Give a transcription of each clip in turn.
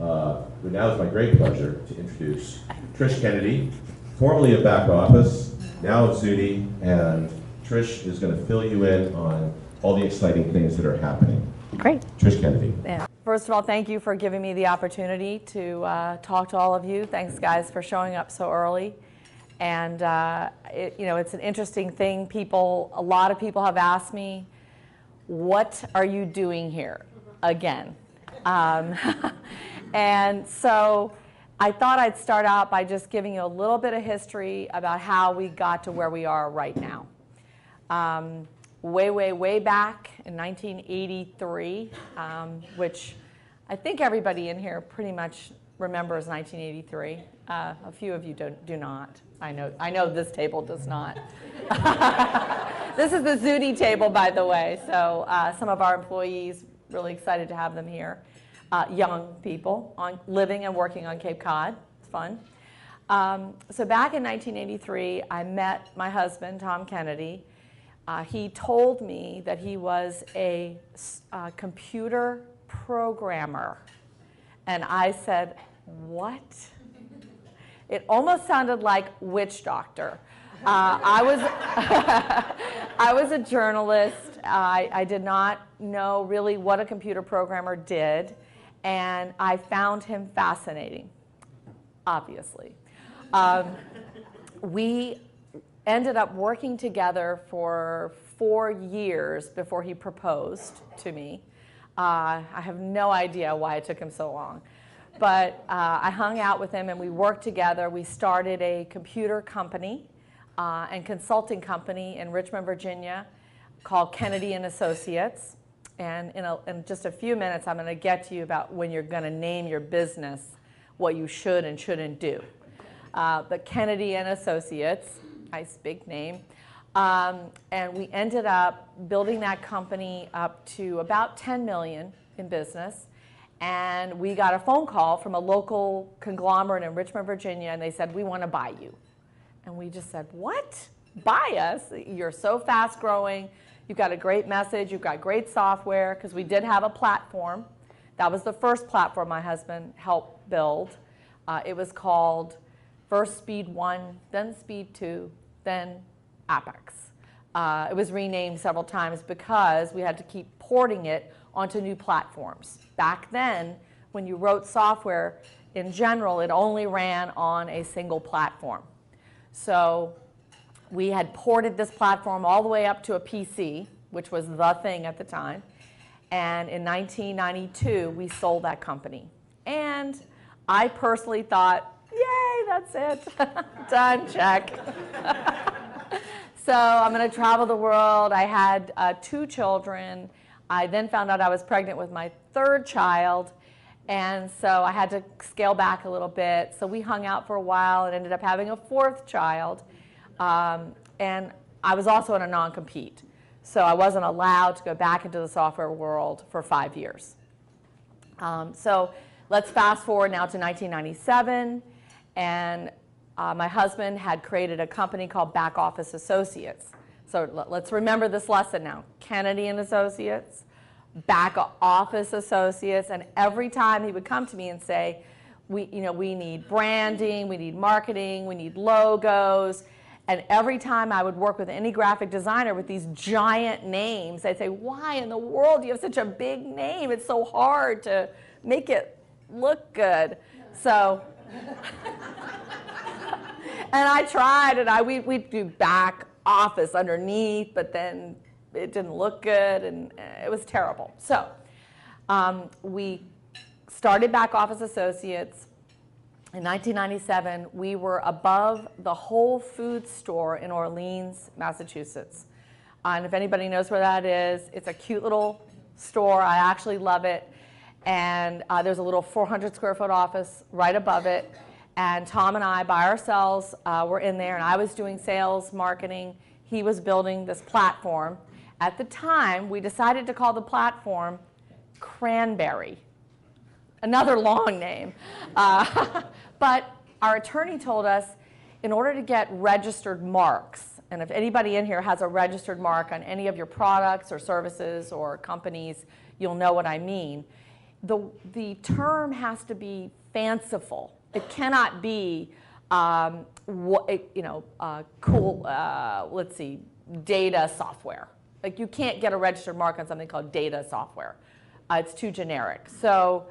But now it's my great pleasure to introduce Trish Kennedy, formerly of Back Office, now of Zudy, and Trish is going to fill you in on all the exciting things that are happening. Great. Trish Kennedy. Yeah. First of all, thank you for giving me the opportunity to talk to all of you. Thanks, guys, for showing up so early. And it's an interesting thing. A lot of people have asked me, what are you doing here again? And so I thought I'd start out by just giving you a little bit of history about how we got to where we are right now. Way back in 1983, which I think everybody in here pretty much remembers 1983. A few of you do not. I know this table does not. This is the Zudy table, by the way. So some of our employees, really excited to have them here. Young people living and working on Cape Cod. It's fun. So back in 1983, I met my husband, Tom Kennedy. He told me that he was a computer programmer. And I said, what? It almost sounded like witch doctor. I was a journalist. I did not know really what a computer programmer did. And I found him fascinating, obviously. We ended up working together for 4 years before he proposed to me. I have no idea why it took him so long. But I hung out with him and we worked together. We started a computer company and consulting company in Richmond, Virginia called Kennedy and Associates. And in just a few minutes, I'm going to get to you about when you're going to name your business, what you should and shouldn't do. But Kennedy and Associates, nice big name. And we ended up building that company up to about 10 million in business. And we got a phone call from a local conglomerate in Richmond, Virginia, and they said, we want to buy you. And we just said, what? Buy us? You're so fast growing. You've got a great message. You've got great software, because we did have a platform. That was the first platform my husband helped build. It was called first Speed 1, then Speed 2, then Apex. It was renamed several times because we had to keep porting it onto new platforms. Back then, when you wrote software, in general, it only ran on a single platform. So we had ported this platform all the way up to a PC, which was the thing at the time. And in 1992, we sold that company. And I personally thought, yay, that's it. Done, check. So I'm going to travel the world. I had 2 children. I then found out I was pregnant with my 3rd child. And so I had to scale back a little bit. So we hung out for a while and ended up having a 4th child. And I was also in a non-compete. So I wasn't allowed to go back into the software world for 5 years. So let's fast forward now to 1997. And my husband had created a company called Back Office Associates. So let's remember this lesson now. Kennedy and Associates, Back Office Associates, and every time he would come to me and say, we need branding, we need marketing, we need logos. And every time I would work with any graphic designer with these giant names, they'd say, why in the world do you have such a big name? It's so hard to make it look good. So, and I tried, and we'd do Back Office underneath, but then it didn't look good, and it was terrible. So we started Back Office Associates. In 1997, we were above the Whole Foods store in Orleans, Massachusetts. And if anybody knows where that is, it's a cute little store. I actually love it. And there's a little 400 square foot office right above it. And Tom and I, by ourselves, were in there. And I was doing sales, marketing. He was building this platform. At the time, we decided to call the platform Cranberry. Another long name. But our attorney told us, in order to get registered marks, and if anybody in here has a registered mark on any of your products or services or companies, you'll know what I mean. the term has to be fanciful. It cannot be, cool, let's see, data software. Like you can't get a registered mark on something called data software. It's too generic. So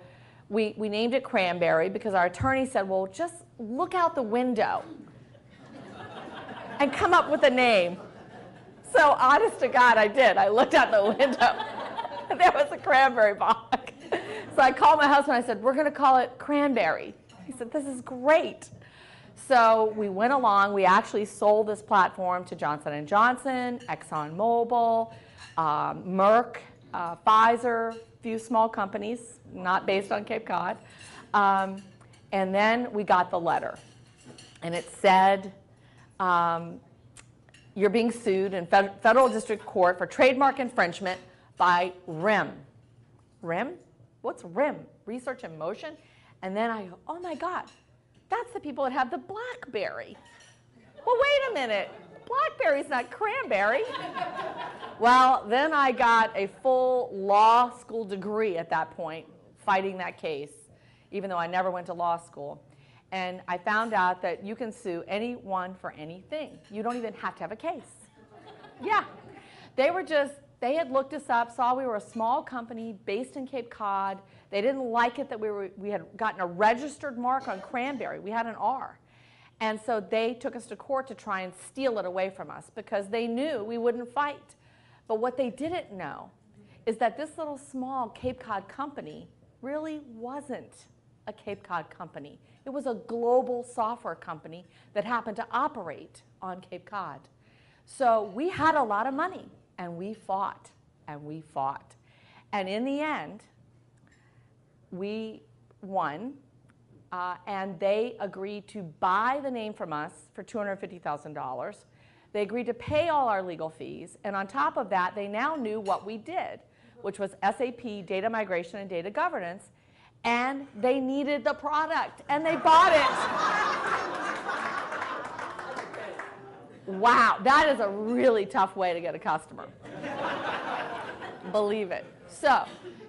we named it Cranberry because our attorney said, well, just look out the window and come up with a name. So honest to God, I did. I looked out the window and there was a cranberry bog. So I called my husband. I said, we're going to call it Cranberry. He said, this is great. So we went along. We actually sold this platform to Johnson & Johnson, ExxonMobil, Merck, Pfizer, a few small companies, not based on Cape Cod. And then we got the letter. And it said, you're being sued in federal district court for trademark infringement by RIM. RIM? What's RIM? Research in Motion? And then I go, oh my God, that's the people that have the BlackBerry. Well, wait a minute. BlackBerry's not cranberry. Well, then I got a full law school degree at that point, fighting that case, even though I never went to law school. And I found out that you can sue anyone for anything. You don't even have to have a case. Yeah. They had looked us up, saw we were a small company based in Cape Cod. They didn't like it that we had gotten a registered mark on cranberry. We had an R. And so they took us to court to try and steal it away from us because they knew we wouldn't fight. But what they didn't know is that this little small Cape Cod company really wasn't a Cape Cod company. It was a global software company that happened to operate on Cape Cod. So we had a lot of money, and we fought, and we fought. And in the end, we won, and they agreed to buy the name from us for $250,000. They agreed to pay all our legal fees, and on top of that, they now knew what we did, which was SAP, data migration, and data governance, and they needed the product, and they bought it. Wow, that is a really tough way to get a customer. Believe it. So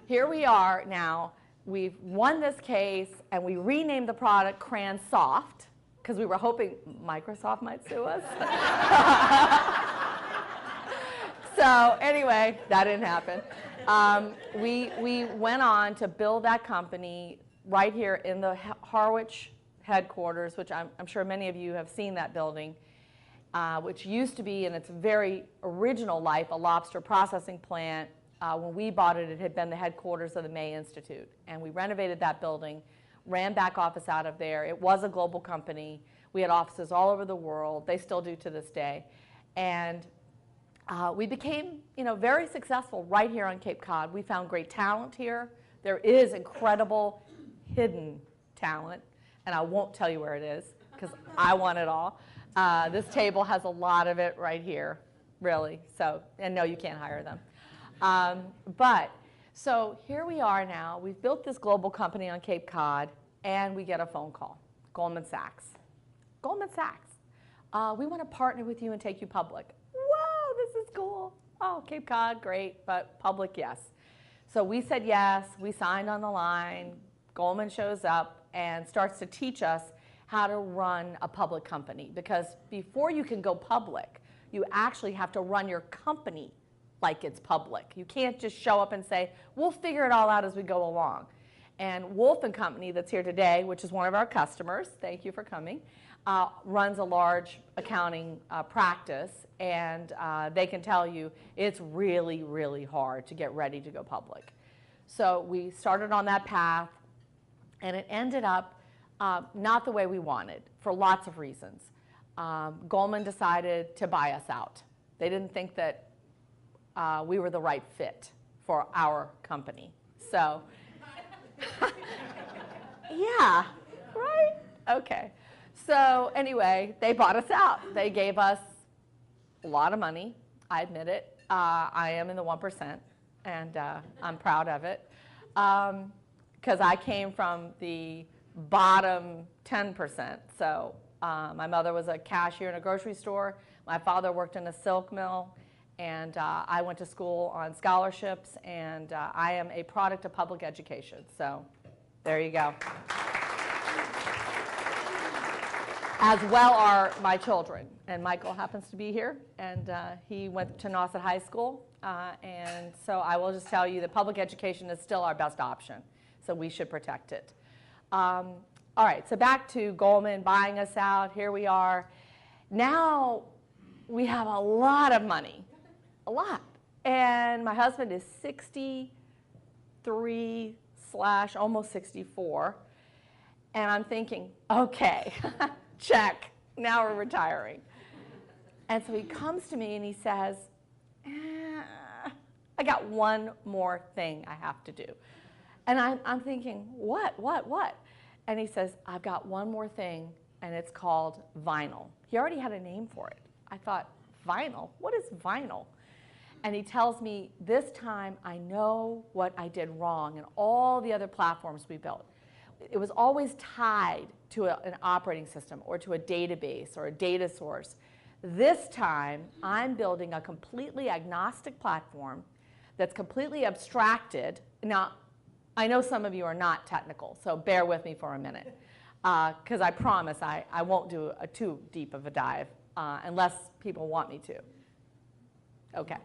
here we are now. We've won this case, and we renamed the product CranSoft, because we were hoping Microsoft might sue us. So anyway, that didn't happen. We went on to build that company right here in the Harwich headquarters, which I'm sure many of you have seen that building, which used to be in its very original life a lobster processing plant. When we bought it, it had been the headquarters of the May Institute. And we renovated that building, ran back office out of there. It was a global company. We had offices all over the world. They still do to this day. And we became, very successful right here on Cape Cod. We found great talent here. There is incredible hidden talent, and I won't tell you where it is because I want it all. This table has a lot of it right here, really. So, and no, you can't hire them. So here we are now. We've built this global company on Cape Cod, and we get a phone call. Goldman Sachs. Goldman Sachs. We want to partner with you and take you public. Whoa, this is cool. Oh, Cape Cod, great, but public, yes. So we said yes. We signed on the line. Goldman shows up and starts to teach us how to run a public company, because before you can go public, you actually have to run your company like it's public. You can't just show up and say, we'll figure it all out as we go along. And Wolf & Company, that's here today, which is one of our customers, thank you for coming, runs a large accounting practice, and they can tell you it's really, really hard to get ready to go public. So we started on that path, and it ended up not the way we wanted for lots of reasons. Goldman decided to buy us out. They didn't think that we were the right fit for our company. So, yeah, right? Okay. So anyway, they bought us out. They gave us a lot of money. I admit it. I am in the 1%, and I'm proud of it. Because I came from the bottom 10%. So my mother was a cashier in a grocery store. My father worked in a silk mill. And I went to school on scholarships, and I am a product of public education. So there you go. As well are my children. And Michael happens to be here, and he went to Nauset High School. And so I will just tell you that public education is still our best option. So we should protect it. All right, so back to Goldman buying us out. Here we are. Now we have a lot of money, a lot. And my husband is 63 / almost 64. And I'm thinking, okay, check, now we're retiring. And so he comes to me and he says, I got one more thing I have to do. And I'm thinking, what? And he says, I've got one more thing, and it's called vinyl. He already had a name for it. I thought, vinyl? What is vinyl? And he tells me, this time I know what I did wrong in all the other platforms we built. It was always tied to an operating system or to a database or a data source. This time, I'm building a completely agnostic platform that's completely abstracted. Now, I know some of you are not technical, so bear with me for a minute, because I promise I won't do too deep of a dive unless people want me to. Okay.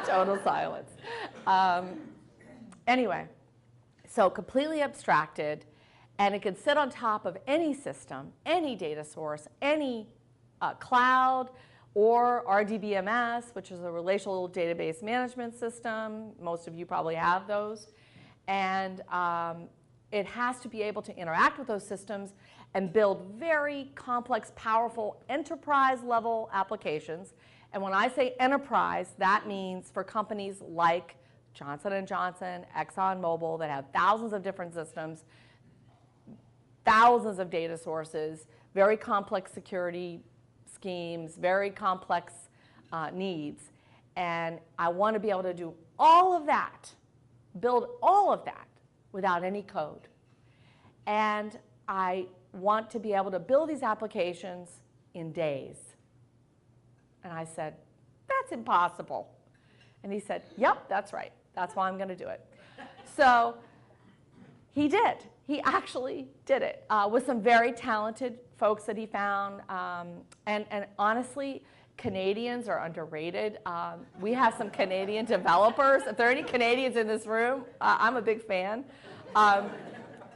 Total silence. Anyway, so completely abstracted, and it can sit on top of any system, any data source, any cloud, or RDBMS, which is a relational database management system. Most of you probably have those. And it has to be able to interact with those systems and build very complex, powerful enterprise-level applications. And when I say enterprise, that means for companies like Johnson & Johnson, ExxonMobil, that have thousands of different systems, thousands of data sources, very complex security schemes, very complex needs. And I want to be able to do all of that, build all of that without any code. And I want to be able to build these applications in days. And I said, that's impossible. And he said, yep, that's right. That's why I'm going to do it. So he did. He actually did it with some very talented folks that he found. And honestly, Canadians are underrated. We have some Canadian developers. If there are any Canadians in this room, I'm a big fan.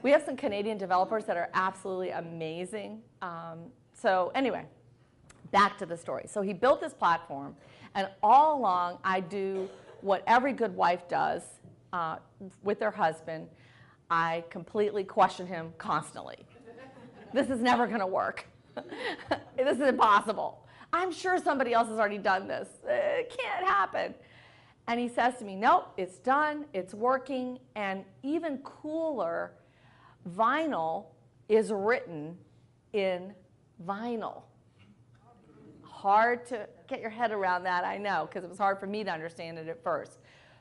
We have some Canadian developers that are absolutely amazing. So anyway, back to the story. So he built this platform, and all along I do what every good wife does with their husband. I completely question him constantly. This is never going to work. This is impossible. I'm sure somebody else has already done this. It can't happen. And he says to me, nope, it's done, it's working, and even cooler, vinyl is written in vinyl. Hard to get your head around that, I know, because it was hard for me to understand it at first.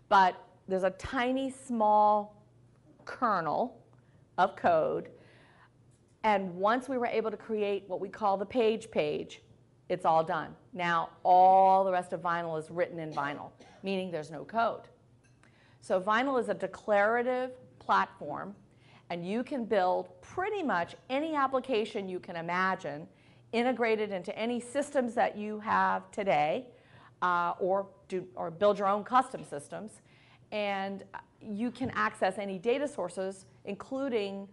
But there's a tiny, small kernel of code, and once we were able to create what we call the page, it's all done. Now all the rest of vinyl is written in vinyl, meaning there's no code. So vinyl is a declarative platform, and you can build pretty much any application you can imagine integrated into any systems that you have today, or build your own custom systems. And you can access any data sources, including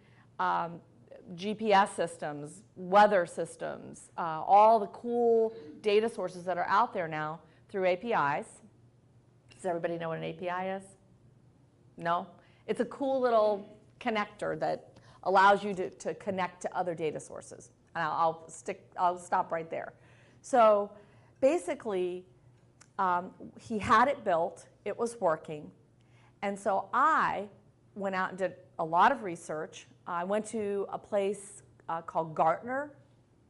GPS systems, weather systems, all the cool data sources that are out there now through APIs. Does everybody know what an API is? No? It's a cool little connector that allows you to connect to other data sources. And I'll stop right there. So basically, he had it built, it was working. And so I went out and did a lot of research. I went to a place called Gartner.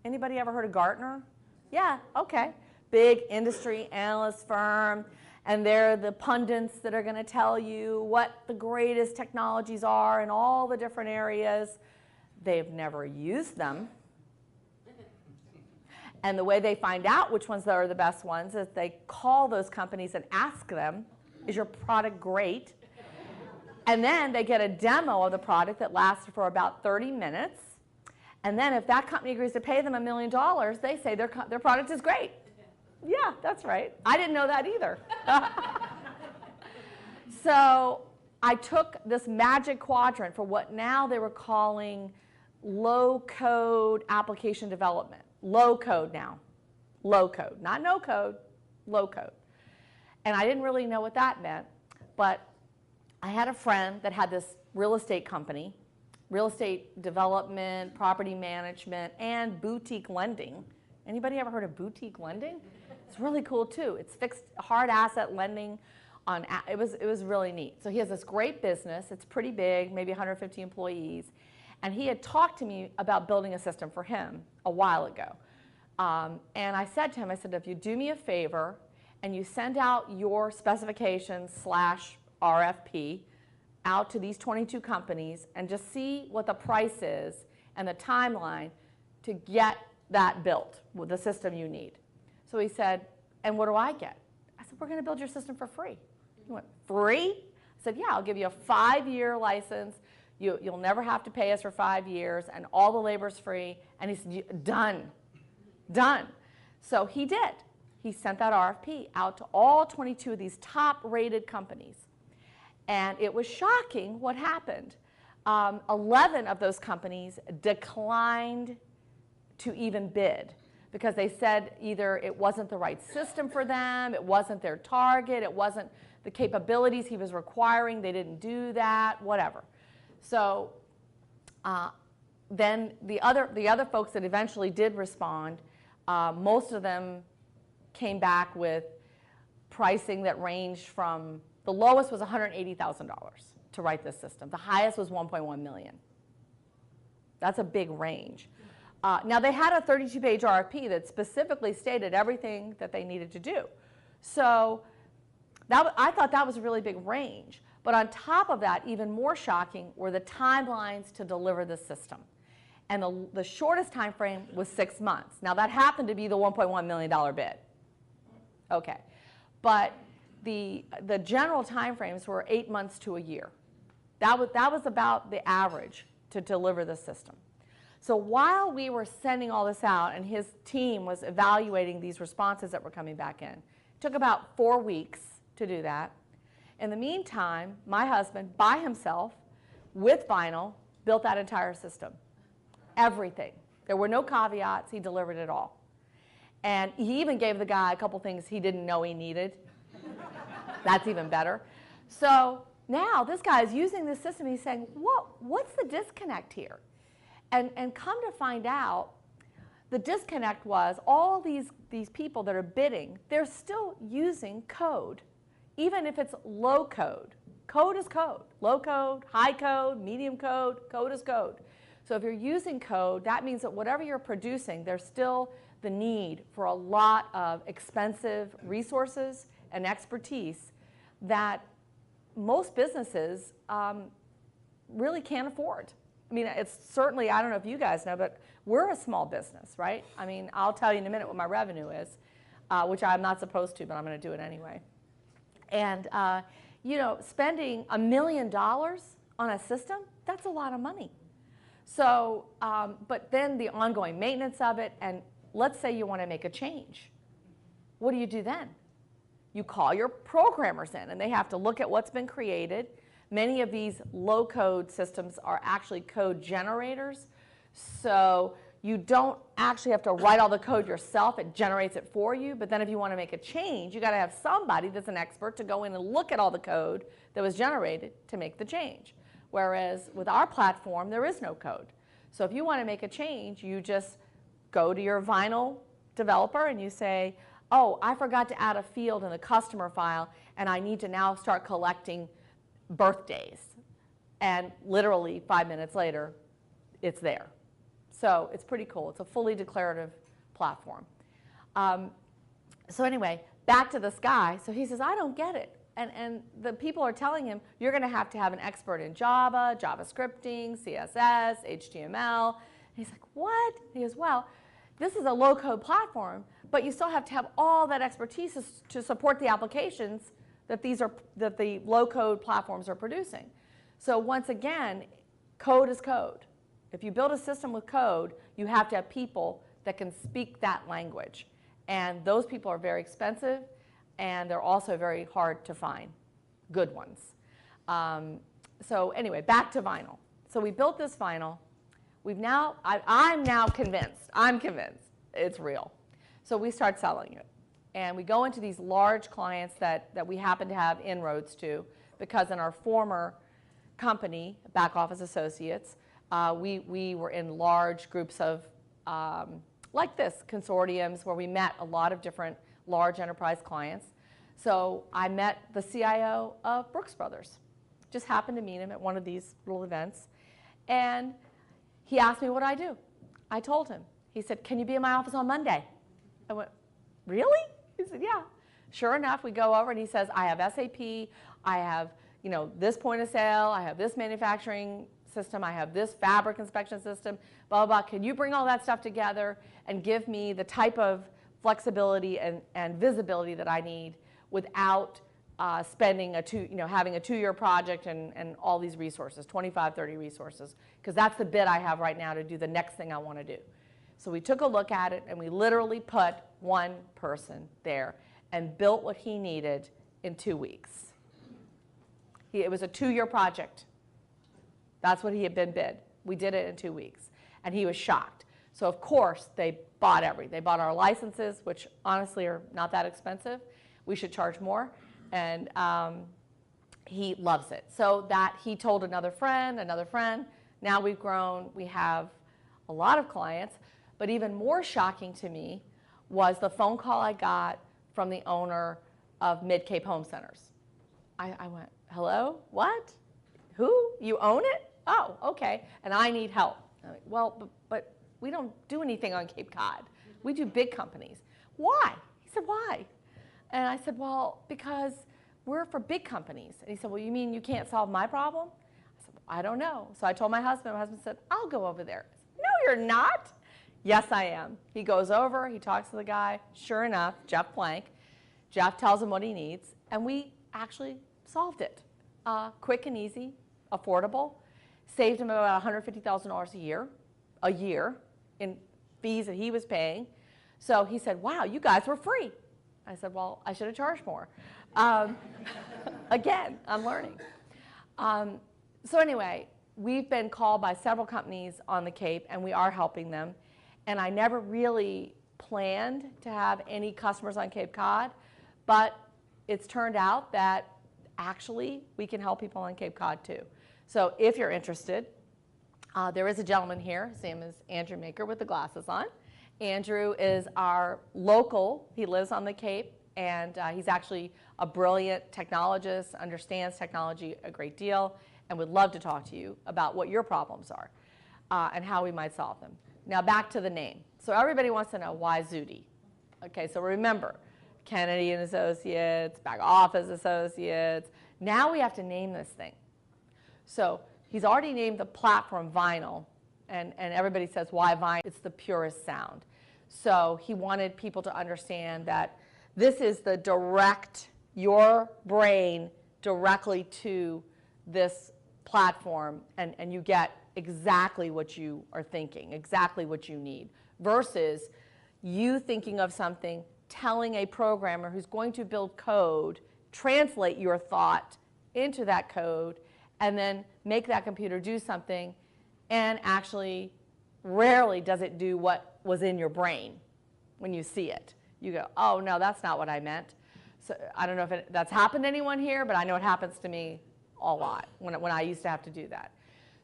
Anybody ever heard of Gartner? Yeah, okay. Big industry analyst firm. And they're the pundits that are going to tell you what the greatest technologies are in all the different areas. They've never used them. And the way they find out which ones are the best ones is they call those companies and ask them, is your product great? And then they get a demo of the product that lasts for about 30 minutes. And then if that company agrees to pay them $1 million, they say their product is great. Yeah, that's right. I didn't know that either. So I took this magic quadrant for what now they were calling low-code application development. Low code now. Low code. Not no code, low code. And I didn't really know what that meant, but I had a friend that had this real estate company, real estate development, property management, and boutique lending. Anybody ever heard of boutique lending? It's really cool too. It's fixed hard asset lending on, it was really neat. So he has this great business. It's pretty big, maybe 150 employees. And he had talked to me about building a system for him a while ago. And I said to him, I said, if you do me a favor and you send out your specifications / RFP out to these 22 companies and just see what the price is and the timeline to get that built with the system you need. So he said, and what do I get? I said, we're going to build your system for free. He went, free? I said, yeah, I'll give you a 5-year license. You'll never have to pay us for 5 years, and all the labor's free. And he said, done, done. So he did. He sent that RFP out to all 22 of these top-rated companies. And it was shocking what happened. 11 of those companies declined to even bid because they said either it wasn't the right system for them, it wasn't their target, it wasn't the capabilities he was requiring, they didn't do that, whatever. So then the other folks that eventually did respond, most of them came back with pricing that ranged from, the lowest was $180,000 to write this system. The highest was $1.1 million. That's a big range. Now they had a 32-page RFP that specifically stated everything that they needed to do. So I thought that was a really big range. But on top of that, even more shocking were the timelines to deliver the system. And the shortest time frame was 6 months. Now that happened to be the $1.1 million bid. Okay. But the general time frames were 8 months to a year. That was about the average to deliver the system. So while we were sending all this out and his team was evaluating these responses that were coming back in, it took about 4 weeks to do that. In the meantime, my husband, by himself, with vinyl, built that entire system. Everything. There were no caveats. He delivered it all. And he even gave the guy a couple things he didn't know he needed. That's even better. So now this guy is using this system. He's saying, what's the disconnect here? And come to find out, the disconnect was all these people that are bidding, they're still using code, even if it's low code. Code is code. Low code, high code, medium code, code is code. So if you're using code, that means that whatever you're producing, there's still the need for a lot of expensive resources and expertise that most businesses really can't afford. I mean, it's certainly, I don't know if you guys know, but we're a small business, right? I mean, I'll tell you in a minute what my revenue is, which I'm not supposed to, but I'm going to do it anyway. And, you know, spending $1 million on a system, that's a lot of money. So, but then the ongoing maintenance of it, and let's say you want to make a change. What do you do then? You call your programmers in, and they have to look at what's been created. Many of these low-code systems are actually code generators, so you don't actually have to write all the code yourself. It generates it for you, but then if you want to make a change, you got to have somebody that's an expert to go in and look at all the code that was generated to make the change. Whereas with our platform, there is no code. So if you want to make a change, you just go to your vinyl developer and you say, oh, I forgot to add a field in the customer file, and I need to now start collecting birthdays. And literally 5 minutes later, it's there. So it's pretty cool. It's a fully declarative platform. So anyway, back to this guy. So he says, I don't get it. And the people are telling him, you're going to have an expert in Java, JavaScripting, CSS, HTML. And he's like, what? He goes, well, this is a low-code platform, but you still have to have all that expertise to support the applications that the low-code platforms are producing. So once again, code is code. If you build a system with code, you have to have people that can speak that language. And those people are very expensive, and they're also very hard to find, good ones. So anyway, back to vinyl. So we built this vinyl. I'm now convinced, it's real. So we start selling it. And we go into these large clients that we happen to have inroads to, because in our former company, Back Office Associates, we were in large groups of, like this, consortiums where we met a lot of different large enterprise clients. So I met the CIO of Brooks Brothers. Just happened to meet him at one of these little events. And he asked me what I do. I told him. He said, "Can you be in my office on Monday?" I went, "Really?" He said, "Yeah." Sure enough, we go over and he says, "I have SAP, I have this point of sale, I have this manufacturing system, I have this fabric inspection system, blah, blah, blah. Can you bring all that stuff together and give me the type of flexibility and visibility that I need without spending having a 2-year project and all these resources, 25, 30 resources, because that's the bit I have right now to do the next thing I want to do." So we took a look at it, and we literally put one person there and built what he needed in 2 weeks. It was a 2-year project. That's what he had been bid. We did it in 2 weeks, and he was shocked. So of course, they bought everything. They bought our licenses, which honestly are not that expensive. We should charge more, and he loves it. So that he told another friend. Now we've grown. We have a lot of clients. But even more shocking to me was the phone call I got from the owner of Mid-Cape Home Centers. I went, "Hello? What? Who? You own it? Oh, okay. And I need help." I went, "Well, but we don't do anything on Cape Cod. We do big companies." "Why?" He said, "Why?" And I said, "Well, because we're for big companies." And he said, "Well, you mean you can't solve my problem?" I said, "I don't know." So I told my husband. My husband said, "I'll go over there." I said, "No, you're not." "Yes, I am." He goes over, he talks to the guy. Sure enough, Jeff Plank. Jeff tells him what he needs, and we actually solved it. Quick and easy, affordable. Saved him about $150,000 a year in fees that he was paying. So he said, "Wow, you guys were free." I said, "Well, I should have charged more." Again, I'm learning. So anyway, we've been called by several companies on the Cape, and we are helping them. And I never really planned to have any customers on Cape Cod, but it's turned out that actually we can help people on Cape Cod too. So if you're interested, there is a gentleman here. His name is Andrew Maker with the glasses on. Andrew is our local. He lives on the Cape, and he's actually a brilliant technologist, understands technology a great deal, and would love to talk to you about what your problems are and how we might solve them. Now back to the name. So everybody wants to know, why Zudy? Okay, so remember, Kennedy and Associates, Back Office Associates. Now we have to name this thing. So he's already named the platform Vinyl, and everybody says, why vinyl? It's the purest sound. So he wanted people to understand that this is the direct, your brain directly to this platform, and you get exactly what you are thinking, exactly what you need, versus you thinking of something, telling a programmer who's going to build code, translate your thought into that code, and then make that computer do something, and actually rarely does it do what was in your brain when you see it. You go, "Oh, no, that's not what I meant." So I don't know if that's happened to anyone here, but I know it happens to me a lot when I used to have to do that.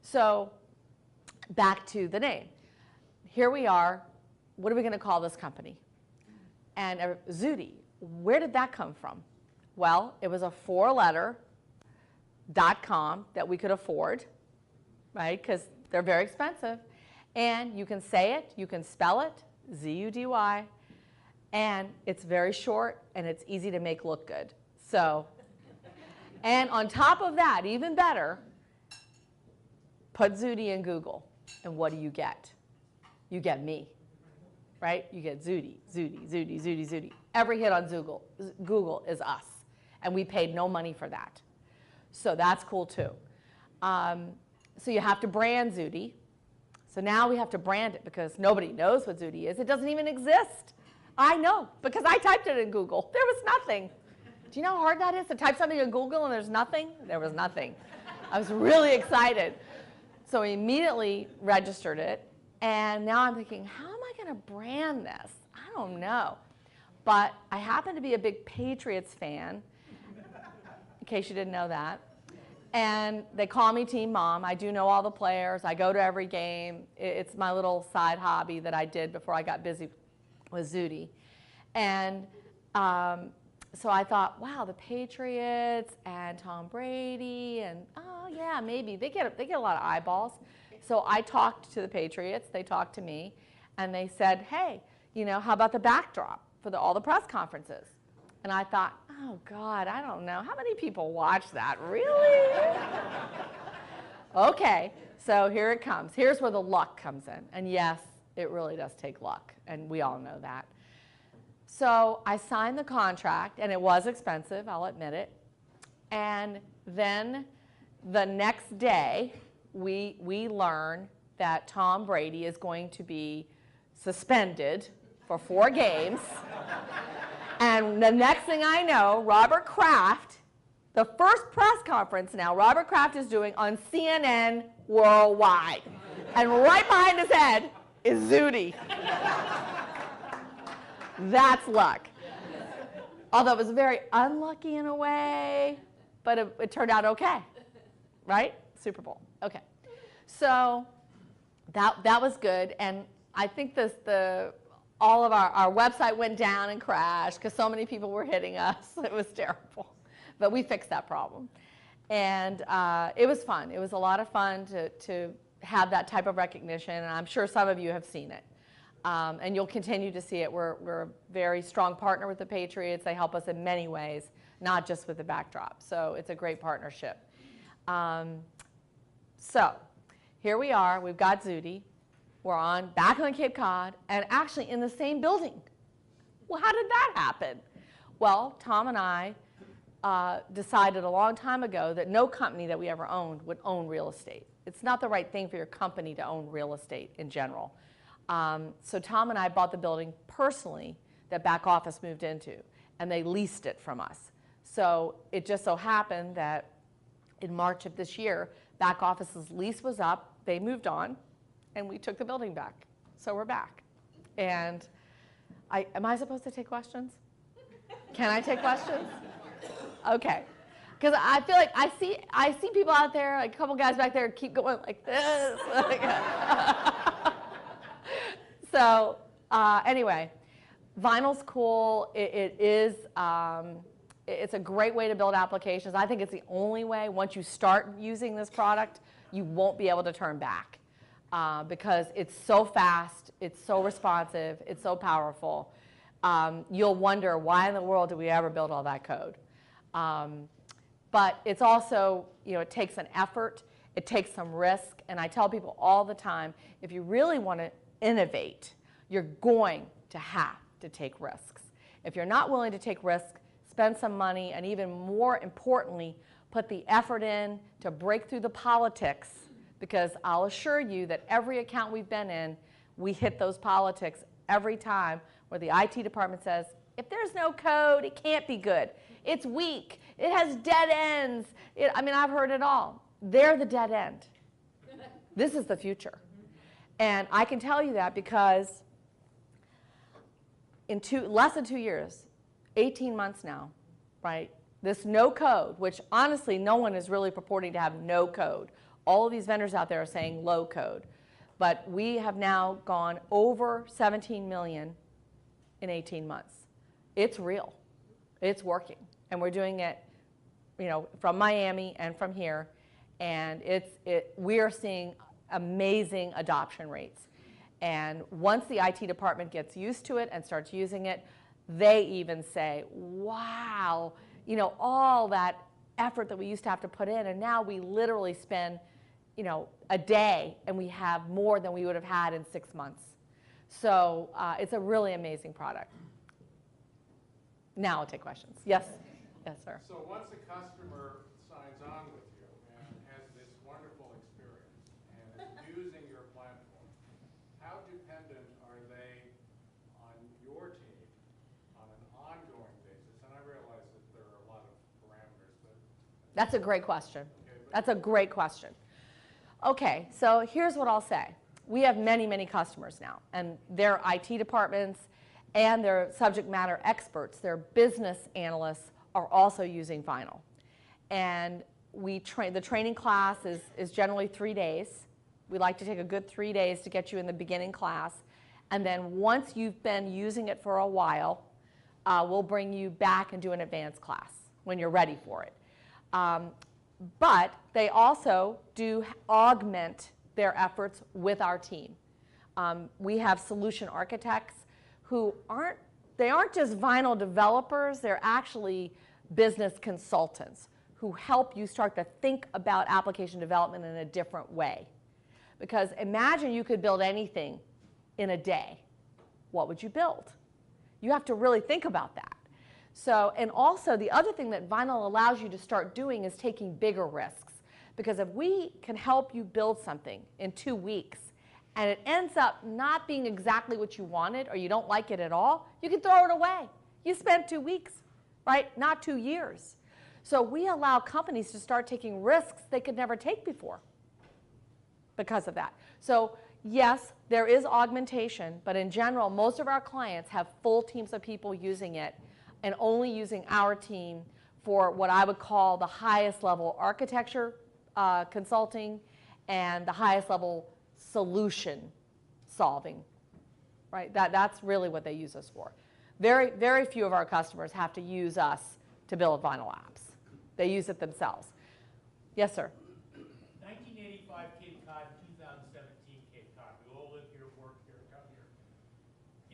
So back to the name. Here we are. What are we going to call this company? And Zudy, where did that come from? Well, it was a 4-letter .com that we could afford, right? Because they're very expensive. And you can say it, you can spell it, Z-U-D-Y, and it's very short and it's easy to make look good. So, and on top of that, even better, put Zudy in Google, and what do you get? You get me. right? You get Zudy, Zudy, Zudy, Zudy, Zudy. Every hit on Google is us, and we paid no money for that. So that's cool too. So you have to brand Zudy. So now we have to brand it because nobody knows what Zudy is. It doesn't even exist. I know because I typed it in Google. There was nothing. Do you know how hard that is to type something in Google and there's nothing? There was nothing. I was really excited. So we immediately registered it. And now I'm thinking, how am I going to brand this? I don't know. But I happen to be a big Patriots fan, in case you didn't know that. And they call me Team Mom. I do know all the players. I go to every game. It's my little side hobby that I did before I got busy with Zudy. And so I thought, wow, the Patriots and Tom Brady, and oh yeah, maybe they get a lot of eyeballs. So I talked to the Patriots. They talked to me, and they said, hey, you know, how about the backdrop for all the press conferences? And I thought, oh God, I don't know. How many people watch that? Really? Okay, so here it comes. Here's where the luck comes in. And yes, it really does take luck, and we all know that. So I signed the contract, and it was expensive, I'll admit it. And then the next day, we learn that Tom Brady is going to be suspended for 4 games. And the next thing I know, Robert Kraft, the first press conference now, Robert Kraft is doing on CNN Worldwide. And right behind his head is Zudy. That's luck. Although it was very unlucky in a way, but it turned out okay, right? Super Bowl. Okay. So that was good. And I think all of our website went down and crashed because so many people were hitting us. It was terrible. But we fixed that problem. And it was fun. It was a lot of fun to have that type of recognition. And I'm sure some of you have seen it. And you'll continue to see it. We're a very strong partner with the Patriots. They help us in many ways, not just with the backdrop. So it's a great partnership. So here we are. We've got Zudy. We're back on Cape Cod, and actually in the same building. Well, how did that happen? Well, Tom and I decided a long time ago that no company that we ever owned would own real estate. It's not the right thing for your company to own real estate in general. So Tom and I bought the building personally that back office moved into, and they leased it from us. So it just so happened that in March of this year, back office's lease was up, they moved on, and we took the building back. So we're back. And am I supposed to take questions? Can I take questions? Okay. Because I feel like I see people out there, like a couple guys back there keep going like this. So anyway, vinyl's cool. It's a great way to build applications. I think it's the only way. Once you start using this product, you won't be able to turn back because it's so fast, it's so responsive, it's so powerful. You'll wonder, why in the world did we ever build all that code? But it's also, it takes an effort, it takes some risk, and I tell people all the time, if you really want to innovate, you're going to have to take risks. If you're not willing to take risks, spend some money, and even more importantly, put the effort in to break through the politics, because I'll assure you that every account we've been in, we hit those politics every time where the IT department says, if there's no code, it can't be good. It's weak. It has dead ends. I've heard it all. They're the dead end. This is the future. And I can tell you that because in less than 2 years, 18 months now, right, this no code, which honestly no one is really purporting to have no code. All of these vendors out there are saying low code. But we have now gone over 17 million in 18 months. It's real. It's working. And we're doing it, from Miami and from here. And we are seeing amazing adoption rates. And once the IT department gets used to it and starts using it, they even say, wow, all that effort that we used to have to put in, and now we literally spend, a day, and we have more than we would have had in 6 months. So it's a really amazing product. Now I'll take questions. Yes? Yes, sir. So once a customer signs on with you and has this wonderful experience and is using your platform, how dependent are they on your team on an ongoing basis? And I realize that there are a lot of parameters, but... That's a great question. Okay, That's a great question. Okay, so here's what I'll say. We have many, many customers now, and their IT departments and their subject matter experts, their business analysts, are also using Vinyl. And the training class is generally 3 days. We like to take a good 3 days to get you in the beginning class. And then once you've been using it for a while, we'll bring you back and do an advanced class when you're ready for it. But they also do augment their efforts with our team. We have solution architects who aren't just Vinyl developers, they're actually business consultants who help you start to think about application development in a different way. Because imagine you could build anything in a day. What would you build? You have to really think about that. So, and also the other thing that Vinyl allows you to start doing is taking bigger risks. Because if we can help you build something in 2 weeks and it ends up not being exactly what you wanted or you don't like it at all, you can throw it away. You spent 2 weeks, right? Not 2 years. So we allow companies to start taking risks they could never take before because of that. So yes, there is augmentation, but in general, most of our clients have full teams of people using it and only using our team for what I would call the highest level architecture consulting and the highest level solution solving, right? That's really what they use us for. Very, very few of our customers have to use us to build Vinyl apps. They use it themselves. Yes, sir? 1985 Cape Cod, 2017 Cape Cod. We all live here, work here, come here.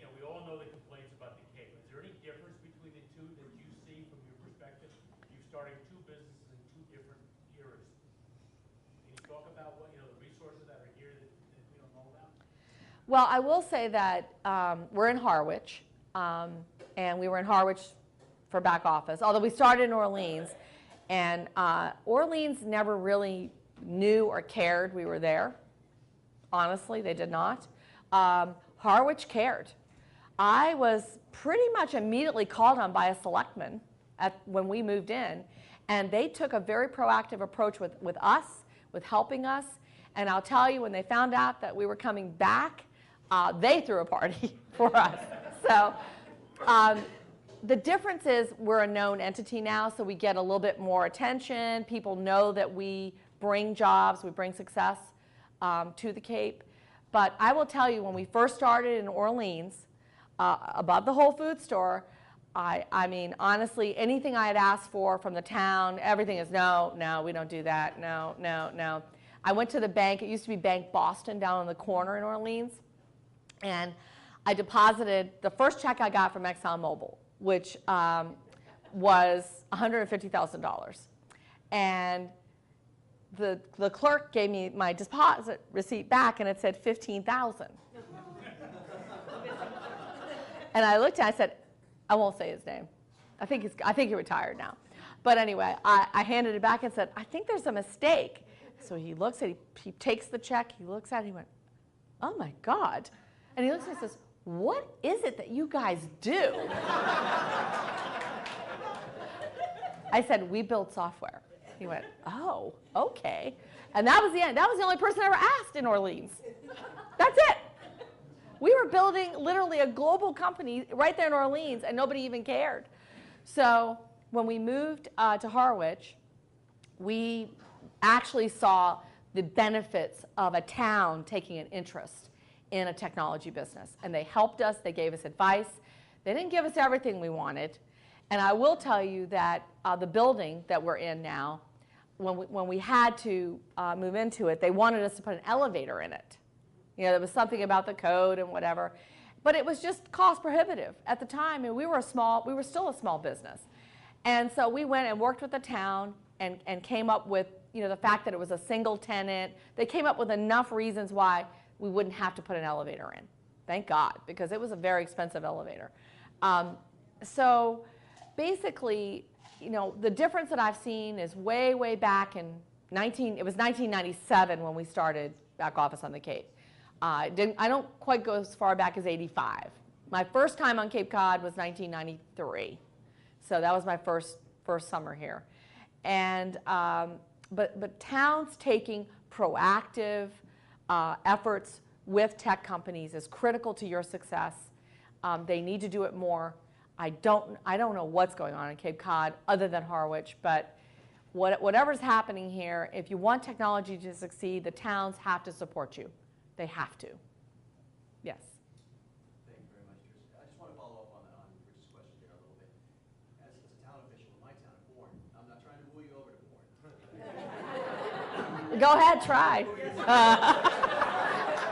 You know, we all know the complaints about the Cape. Is there any difference between the two that you see from your perspective? You're starting 2 businesses in 2 different eras. Can you talk about what, the resources that are here that we don't know about? Well, I will say that we're in Harwich, and we were in Harwich for back office, although we started in Orleans. And Orleans never really knew or cared we were there. Honestly, they did not. Harwich cared. I was pretty much immediately called on by a selectman when we moved in, and they took a very proactive approach with us, with helping us. And I'll tell you, when they found out that we were coming back, they threw a party for us. So the difference is we're a known entity now, so we get a little bit more attention. People know that we bring jobs, we bring success to the Cape. But I will tell you, when we first started in Orleans, above the Whole Foods store, I mean, honestly, anything I had asked for from the town, everything is no, we don't do that, no. I went to the bank. It used to be Bank Boston down on the corner in Orleans, and I deposited the first check I got from ExxonMobil, which was $150,000. And the clerk gave me my deposit receipt back, and it said $15,000. And I looked at it, I said, I won't say his name. I think he retired now. But anyway, I handed it back and said, I think there's a mistake. So he looks at it, he takes the check, he looks at it, he went, oh my God. And he looks at it and says, what is it that you guys do? I said, we build software. He went, oh, okay. And that was the end. That was the only person I ever asked in Orleans. That's it. We were building literally a global company right there in Orleans, and nobody even cared. So when we moved to Harwich, we actually saw the benefits of a town taking an interest in a technology business. And they helped us. They gave us advice. They didn't give us everything we wanted. And I will tell you that the building that we're in now, when we had to move into it, they wanted us to put an elevator in it. There was something about the code and whatever. But it was just cost prohibitive at the time. And we were still a small business. And so we went and worked with the town and came up with the fact that it was a single tenant. They came up with enough reasons why we wouldn't have to put an elevator in. Thank God, because it was a very expensive elevator. So basically, you know, the difference that I've seen is way, way back in it was 1997 when we started back office on the Cape. I don't quite go as far back as 85. My first time on Cape Cod was 1993. So that was my first summer here. And, but towns taking proactive efforts with tech companies is critical to your success. They need to do it more. I don't know what's going on in Cape Cod other than Harwich, but whatever's happening here, if you want technology to succeed, the towns have to support you. They have to. Yes. Thank you very much, Trish. I just want to follow up on Rich's question there a little bit. As a town official in my town of Bourne, I'm not trying to woo you over to Bourne. Go ahead, try.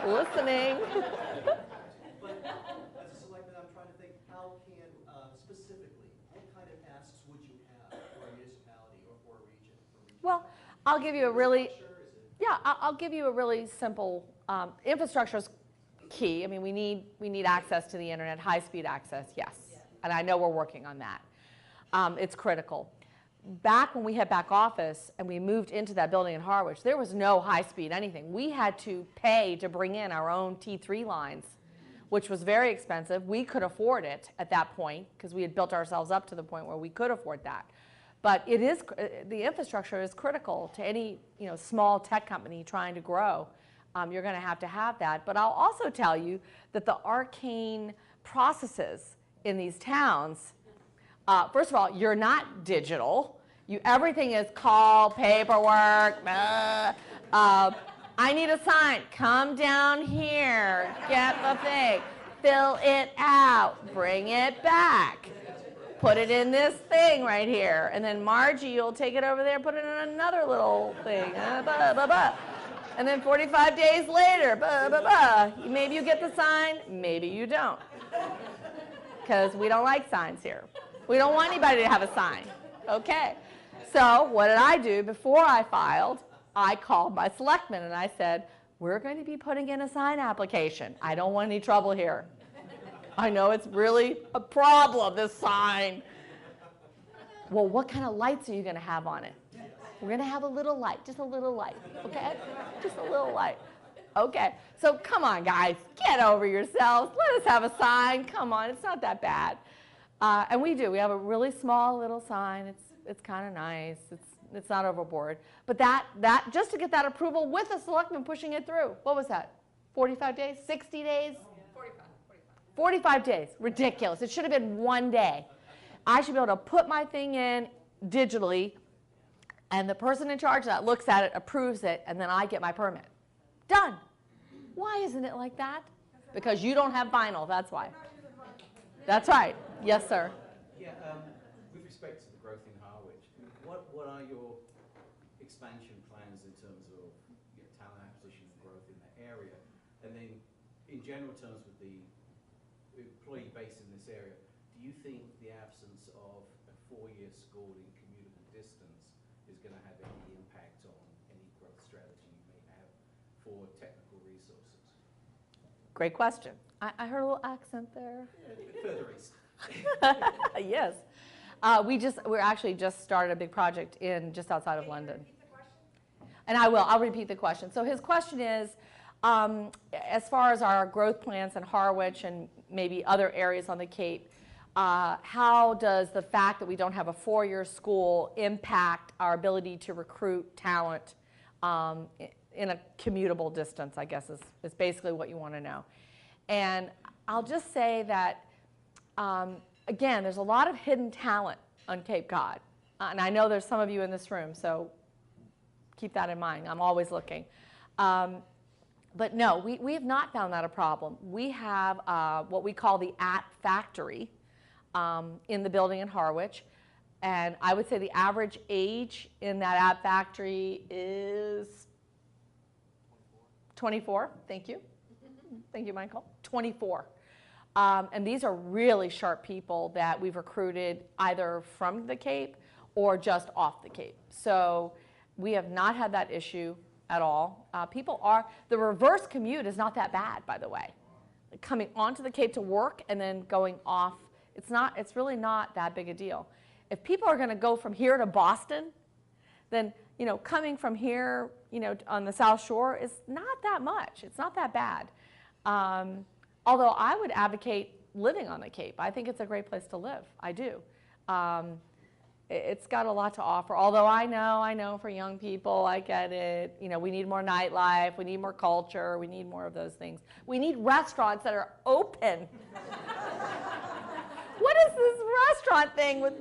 Listening. But as a selectman, I'm trying to think, how can, specifically, what kind of asks would you have for a municipality or for a region? Well, I'll give you a really, Infrastructure, is it- yeah, I'll give you a really simple, infrastructure is key. I mean, we need access to the internet, high-speed access, yes. And I know we're working on that. It's critical. Back when we had back office and we moved into that building in Harwich, there was no high-speed anything. We had to pay to bring in our own T3 lines, which was very expensive. We could afford it at that point because we had built ourselves up to the point where we could afford that. But it is, the infrastructure is critical to any, you know, small tech company trying to grow. You're going to have that. But I'll also tell you that the arcane processes in these towns, first of all, you're not digital. Everything is call, paperwork. I need a sign. Come down here. Get the thing. Fill it out. Bring it back. Put it in this thing right here. And then Margie, you'll take it over there, put it in another little thing. And then 45 days later, maybe you get the sign, maybe you don't. Because we don't like signs here. We don't want anybody to have a sign. Okay. So what did I do? Before I filed, I called my selectmen and I said, we're going to be putting in a sign application. I don't want any trouble here. I know it's really a problem, this sign. Well, what kind of lights are you going to have on it? We're going to have a little light, just a little light, okay? Just a little light. Okay, so come on, guys, get over yourselves. Let us have a sign. Come on, it's not that bad. And we do. We have a really small little sign. It's kind of nice. It's not overboard. But that just to get that approval with a selectman pushing it through, what was that? 45 days? 60 days? 45 days. Ridiculous. It should have been 1 day. I should be able to put my thing in digitally, and the person in charge of that looks at it, approves it, and then I get my permit. Done. Why isn't it like that? Because you don't have vinyl, that's why. That's right. Yes, sir. Yeah, with respect to the growth in Harwich, what are your expansion plans in terms of talent acquisition and growth in that area? And then, in general terms, with the employee base in this area, do you think the absence of a 4-year school in commutable distance is going to have any impact on any growth strategy you may have for technical resources? Great question. I heard a little accent there. Yeah, further east. Yes. We actually just started a big project just outside of London. And I'll repeat the question. So his question is, as far as our growth plans in Harwich and maybe other areas on the Cape, how does the fact that we don't have a 4-year school impact our ability to recruit talent in a commutable distance, I guess is basically what you want to know. And I'll just say that, again, there's a lot of hidden talent on Cape Cod. And I know there's some of you in this room, so keep that in mind. I'm always looking. But no, we have not found that a problem. We have what we call the app factory in the building in Harwich. And I would say the average age in that app factory is 24. Thank you. Thank you, Michael. 24. And these are really sharp people that we've recruited either from the Cape or just off the Cape. So we have not had that issue at all. The reverse commute is not that bad, by the way. coming onto the Cape to work and then going off. It's really not that big a deal. If people are going to go from here to Boston, then coming from here on the South Shore is not that much. It's not that bad. Although I would advocate living on the Cape. I think it's a great place to live. I do. It's got a lot to offer. Although I know for young people, I get it. We need more nightlife. We need more culture. We need more of those things. We need restaurants that are open. What is this restaurant thing with?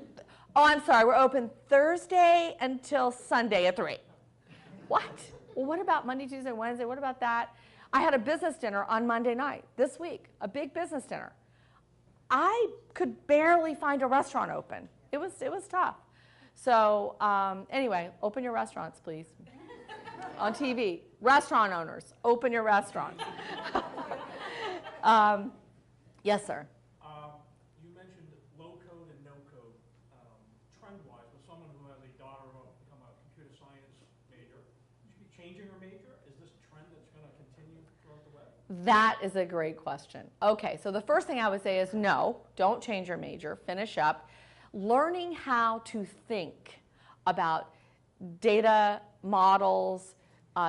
Oh, I'm sorry. We're open Thursday until Sunday at 3. What? Well, what about Monday, Tuesday, Wednesday? What about that? I had a business dinner on Monday night this week, a big business dinner. I could barely find a restaurant open. It was tough. So anyway, open your restaurants, please. On TV, restaurant owners, open your restaurants. Yes, sir. You mentioned low code and no code. Trend-wise, with someone who has a daughter who will become a computer science major, should be changing her major? Is this a trend that's going to continue throughout the web? That is a great question. Okay, so the first thing I would say is no, don't change your major, finish up. Learning how to think about data models,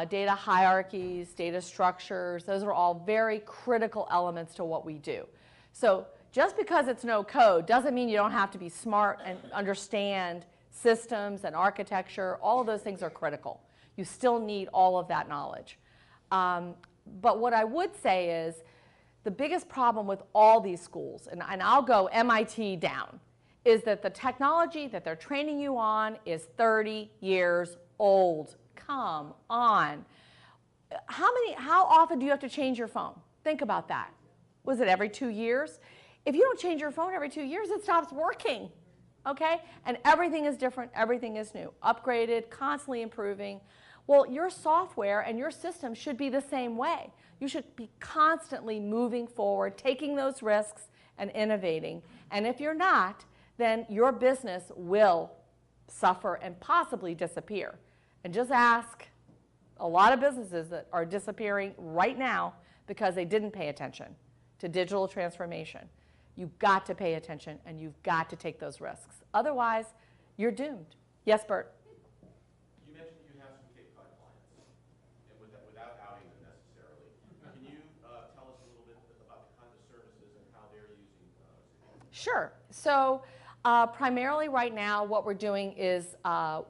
data hierarchies, data structures, those are all very critical elements to what we do. So just because it's no code doesn't mean you don't have to be smart and understand systems and architecture. All of those things are critical. You still need all of that knowledge. But what I would say is the biggest problem with all these schools, and I'll go MIT down, is that the technology that they're training you on is 30 years old. Come on. How often do you have to change your phone? Think about that. Was it every 2 years? If you don't change your phone every 2 years, it stops working. Okay? And everything is different, everything is new, upgraded, constantly improving. Well, your software and your system should be the same way. You should be constantly moving forward, taking those risks and innovating. And if you're not, then your business will suffer and possibly disappear. And just ask a lot of businesses that are disappearing right now because they didn't pay attention to digital transformation. You've got to pay attention and you've got to take those risks. Otherwise, you're doomed. Yes, Bert? You mentioned you have some Cape Cod clients, and without outing them necessarily. Can you tell us a little bit about the kind of services and how they're using Zudy? Sure. So primarily right now what we're doing is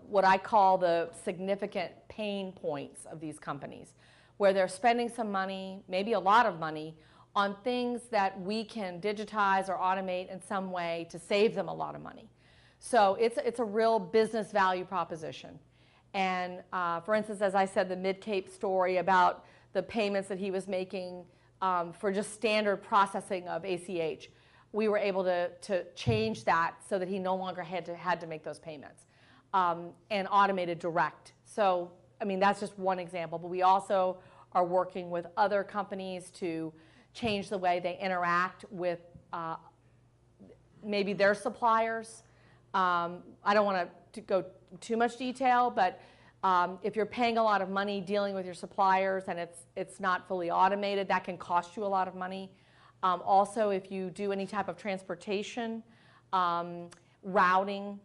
what I call the significant pain points of these companies, where they're spending some money, maybe a lot of money, on things that we can digitize or automate in some way to save them a lot of money. So it's a real business value proposition. And for instance, as I said, the Mid-Cape story about the payments that he was making for just standard processing of ACH, we were able to change that so that he no longer had to make those payments and automated direct. So, I mean, that's just one example, but we also are working with other companies to change the way they interact with maybe their suppliers. I don't want to go too much detail, but if you're paying a lot of money dealing with your suppliers and it's not fully automated, that can cost you a lot of money. Also, if you do any type of transportation, routing,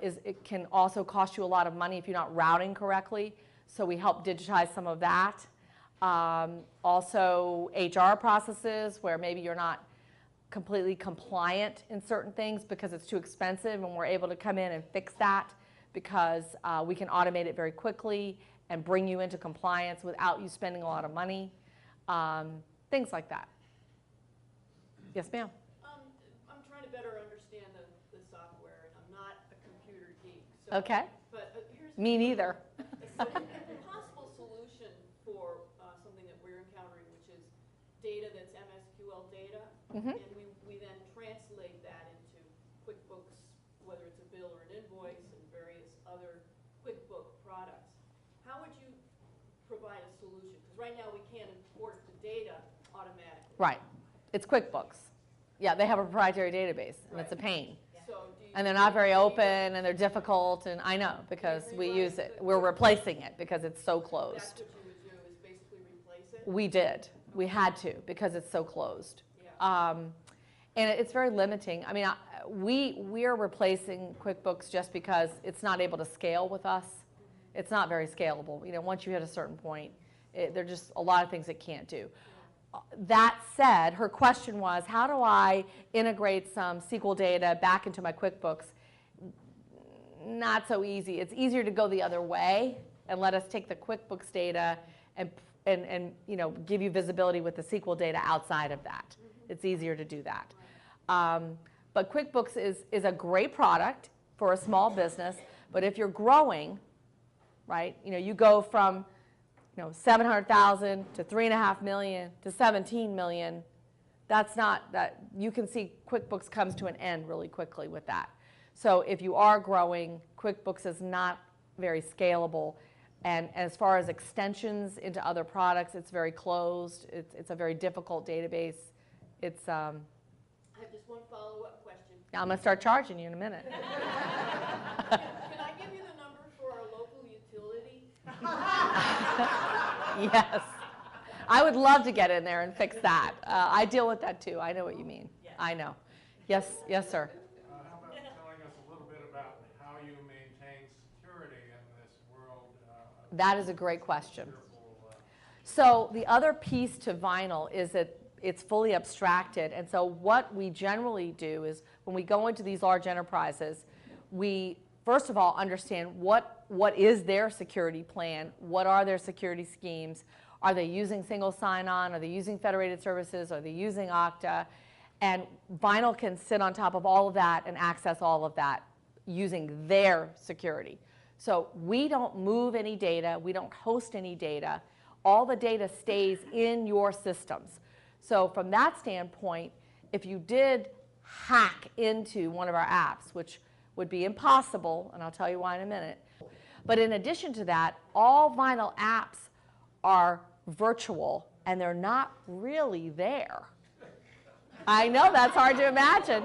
it can also cost you a lot of money if you're not routing correctly. So we help digitize some of that. Also, HR processes where maybe you're not completely compliant in certain things because it's too expensive, and we're able to come in and fix that because we can automate it very quickly and bring you into compliance without you spending a lot of money. Things like that. Yes, ma'am. I'm trying to better understand the software, and I'm not a computer geek. So, Okay. But here's Me neither. a possible solution for something that we're encountering, which is data that's MSQL data, Mhm. and we then translate that into QuickBooks, whether it's a bill or an invoice, and various other QuickBook products. How would you provide a solution? Because right now we can't import the data automatically. Right. It's QuickBooks. Yeah, they have a proprietary database, and it's a pain. So do you And they're not very open, and they're difficult, and I know, because we use it. We're replacing it because it's so That's closed. what you would do, is basically replace it? We did. We had to because it's so closed. Yeah. And it's very limiting. I mean, we are replacing QuickBooks just because it's not able to scale with us. It's not very scalable. You know, once you hit a certain point, there are just a lot of things it can't do. That said, her question was, how do I integrate some SQL data back into my QuickBooks? Not so easy. It's easier to go the other way and let us take the QuickBooks data and you know, give you visibility with the SQL data outside of that. It's easier to do that. But QuickBooks is a great product for a small business, but if you're growing, right, you know, you go from, you know, 700,000 to 3.5 million to 17 million, that's not, that you can see QuickBooks comes to an end really quickly with that. So if you are growing, QuickBooks is not very scalable. And as far as extensions into other products, it's very closed. It's a very difficult database. It's, I have just one follow-up question. I'm going to start charging you in a minute. Can I give you the number for our local utility? Yes. I would love to get in there and fix that. I deal with that too. I know what you mean. I know. Yes, yes, sir. How about telling us a little bit about how you maintain security in this world? That is a great question. So the other piece to vinyl is that it's fully abstracted. And so what we generally do is when we go into these large enterprises, we first of all understand what is their security plan, what are their security schemes, are they using single sign-on, are they using federated services, are they using Okta, and vinyl can sit on top of all of that and access all of that using their security. So we don't move any data, we don't host any data, all the data stays in your systems. So from that standpoint, if you did hack into one of our apps, which would be impossible, and I'll tell you why in a minute, but in addition to that, all vinyl apps are virtual and they're not really there. I know that's hard to imagine.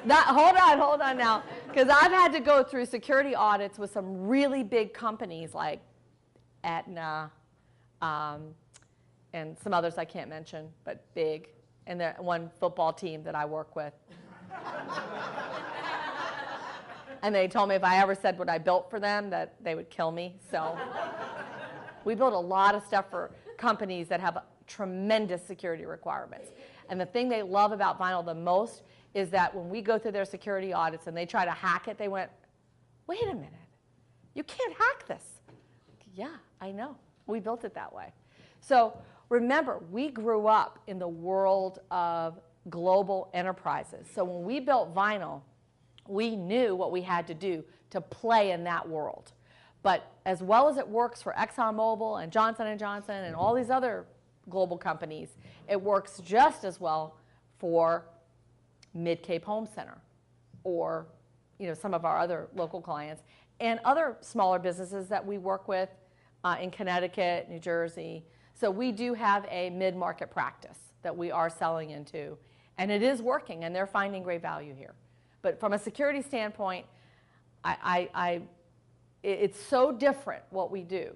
Hold on now, because I've had to go through security audits with some really big companies like Aetna, and some others I can't mention, but big, and one football team that I work with. And they told me if I ever said what I built for them, that they would kill me. So we build a lot of stuff for companies that have tremendous security requirements. And the thing they love about vinyl the most is that when we go through their security audits and they try to hack it, they went, wait a minute, you can't hack this. Yeah, I know. We built it that way. So remember, we grew up in the world of global enterprises. So when we built vinyl, we knew what we had to do to play in that world. But as well as it works for ExxonMobil and Johnson & Johnson and all these other global companies, it works just as well for Mid-Cape Home Center or, you know, some of our other local clients and other smaller businesses that we work with in Connecticut, New Jersey. So we do have a mid-market practice that we are selling into, and it is working, and they're finding great value here. But from a security standpoint, it's so different what we do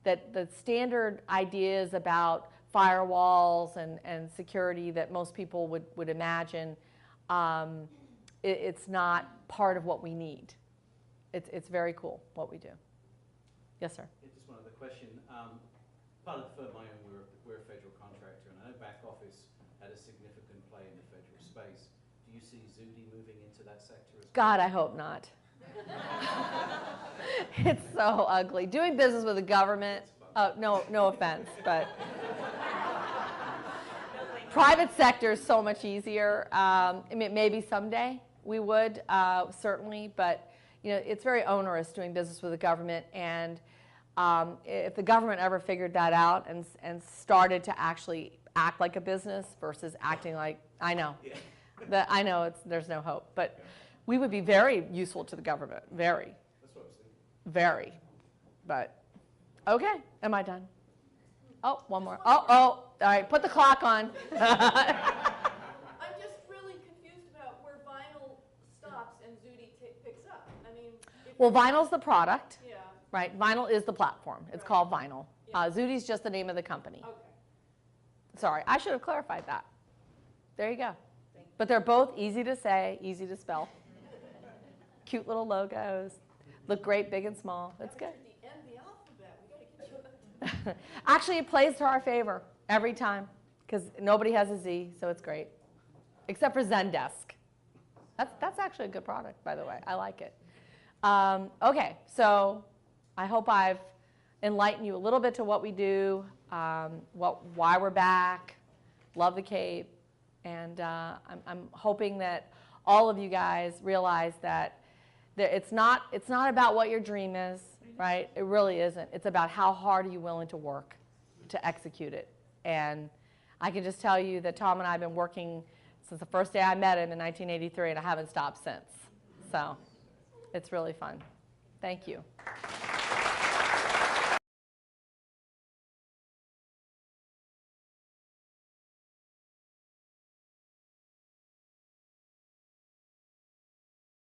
that the standard ideas about firewalls and security that most people would imagine, it's not part of what we need. It's very cool what we do. Yes, sir. Yeah, just one other question. Part of the firm I own, we're a federal contractor, and I know back office had a significant play in the federal space. Do you see Zudy moving into that sector as well? God, I hope not. It's so ugly. Doing business with the government, no offense, but private sector is so much easier. I mean, maybe someday we would, certainly, but you know, it's very onerous doing business with the government, and if the government ever figured that out and started to actually act like a business versus acting like, I know, I know there's no hope, but we would be very useful to the government, very. That's what I was thinking. Very, but, okay, am I done? Oh, one more. Oh, all right, put the clock on. I'm just really confused about where vinyl stops and Zudy picks up. I mean, Well, vinyl's the product, yeah, right? Vinyl is the platform. It's Right. called Vinyl. Yeah. Zudy's just the name of the company. okay. Sorry, I should have clarified that. There you go. But they're both easy to say, easy to spell. Cute little logos. Look great, big and small. It's good. The end, the alphabet, we gotta get you. Actually, it plays to our favor every time because nobody has a Z, so it's great. Except for Zendesk. That's actually a good product, by the way. I like it. Okay, so I hope I've enlightened you a little bit to what we do, why we're back, love the Cape, and I'm hoping that all of you guys realize that it's not about what your dream is, right? It really isn't. It's about how hard are you willing to work to execute it. And I can just tell you that Tom and I have been working since the first day I met him in 1983, and I haven't stopped since. So it's really fun. Thank you.